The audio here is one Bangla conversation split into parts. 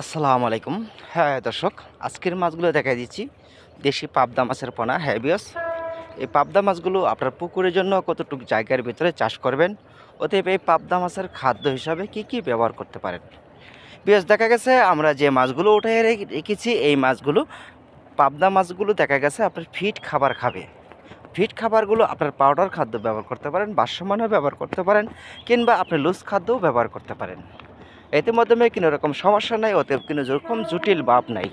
আসসালামু আলাইকুম। হ্যাঁ দর্শক, আজকের মাছগুলো দেখাই দিচ্ছি দেশি পাবদা মাছের পোনা। হ্যাঁ বিয়স, এই পাবদা মাছগুলো আপনার পুকুরের জন্য কতটুকু জায়গার ভিতরে চাষ করবেন, অতএব এই পাবদা মাছের খাদ্য হিসাবে কি কি ব্যবহার করতে পারেন। বিয়স, দেখা গেছে আমরা যে মাছগুলো উঠে রেখেছি এই মাছগুলো, পাবদা মাছগুলো দেখা গেছে আপনার ফিড খাবার খাবে। ফিড খাবারগুলো আপনার পাউডার খাদ্য ব্যবহার করতে পারেন, বাষ্যমানও ব্যবহার করতে পারেন, কিংবা আপনি লুজ খাদ্যও ব্যবহার করতে পারেন। এতে মাধ্যমে কোনো রকম সমস্যা নাই, অতএব কোনো রকম জটিল ভাব নাই।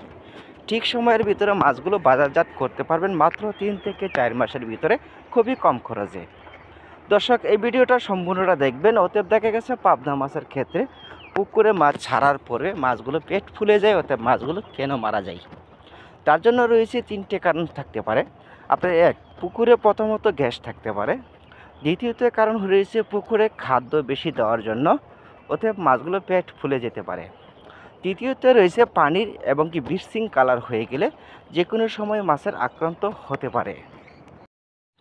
ঠিক সময়ের ভিতরে মাছগুলো বাজারজাত করতে পারবেন মাত্র 3 থেকে 4 মাসের ভিতরে, খুবই কম খরচে। দর্শক, এই ভিডিওটা সম্পূর্ণটা দেখবেন। অতএব দেখা গেছে পাবদা মাছের ক্ষেত্রে পুকুরে মাছ ছাড়ার পরে মাছগুলো পেট ফুলে যায়, অতএব মাছগুলো কেন মারা যায়, তার জন্য রয়েছে 3টে কারণ থাকতে পারে। আপনার এক, পুকুরে প্রথমত গ্যাস থাকতে পারে। দ্বিতীয়ত কারণ রয়েছে পুকুরে খাদ্য বেশি দেওয়ার জন্য, অতএব মাছগুলো পেট ফুলে যেতে পারে। তৃতীয়ত রয়েছে পানির এবং কি ব্লিচিং কালার হয়ে গেলে যে কোনো সময় মাছের আক্রান্ত হতে পারে।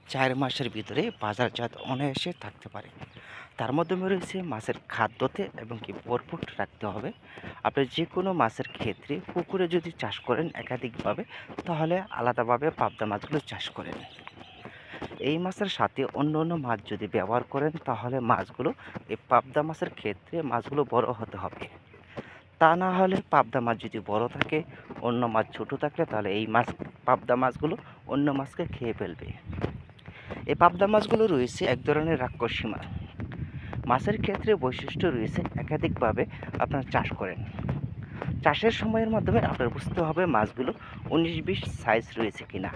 4 মাসের ভিতরে বাজারজাত অনায়াসে থাকতে পারে। তার মাধ্যমে রয়েছে মাছের খাদ্যতে এবং কি ভরপুর রাখতে হবে। আপনি যে কোনো মাছের ক্ষেত্রে পুকুরে যদি চাষ করেন একাধিকভাবে, তাহলে আলাদাভাবে পাবদা মাছগুলো চাষ করেন। এই মাছের সাথে অন্য অন্য মাছ যদি ব্যবহার করেন, তাহলে মাছগুলো, এই পাবদা মাছের ক্ষেত্রে মাছগুলো বড় হতে হবে। তা না হলে পাবদা মাছ যদি বড় থাকে, অন্য মাছ ছোট থাকলে, তাহলে এই মাছ, পাবদা মাছগুলো অন্য মাছকে খেয়ে ফেলবে। এই পাবদা মাছগুলো রয়েছে এক ধরনের রাক্ষসী মাছ। মাছের ক্ষেত্রে বৈশিষ্ট্য রয়েছে একাধিকভাবে আপনার চাষ করেন। চাষের সময়ের মাধ্যমে আপনার বুঝতে হবে মাছগুলো 19-20 সাইজ রয়েছে কিনা।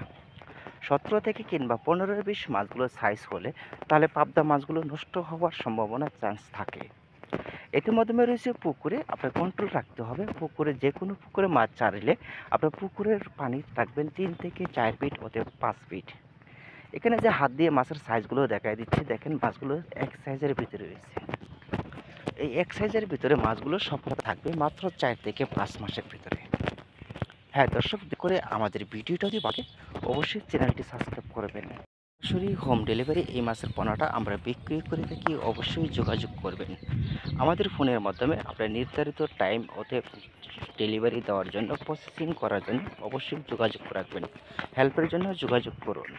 17 থেকে কিংবা 15-20 মাছগুলো সাইজ হলে তাহলে পাবদা মাছগুলো নষ্ট হওয়ার সম্ভাবনা চান্স থাকে। এটির মাধ্যমে রয়েছে পুকুরে আপনার কন্ট্রোল রাখতে হবে। পুকুরে যে কোনো পুকুরে মাছ ছাড়লে আপনার পুকুরের পানি রাখবেন 3 থেকে 4 ফিট, অতএব 5 ফিট। এখানে যে হাত দিয়ে মাছের সাইজগুলো দেখাই দিচ্ছি, দেখেন মাছগুলো এক সাইজের ভিতরে রয়েছে। এই এক সাইজের ভিতরে মাছগুলো সফল থাকবে মাত্র 4 থেকে 5 মাসের ভিতরে। হ্যাঁ দর্শক, করে আমাদের ভিডিওটা যদি ভালো লাগে অবশ্যই চ্যানেলটি সাবস্ক্রাইব করবেন। সরাসরি হোম ডেলিভারি এই মাছের পোনাটা আমরা বিক্রি করে থাকি, অবশ্যই যোগাযোগ করবেন। আমাদের ফোনের মাধ্যমে আপনার নির্ধারিত টাইম ওতে ডেলিভারি দেওয়ার জন্য, প্রসেসিং করার জন্য অবশ্যই যোগাযোগ রাখবেন। হেল্পের জন্য যোগাযোগ করুন।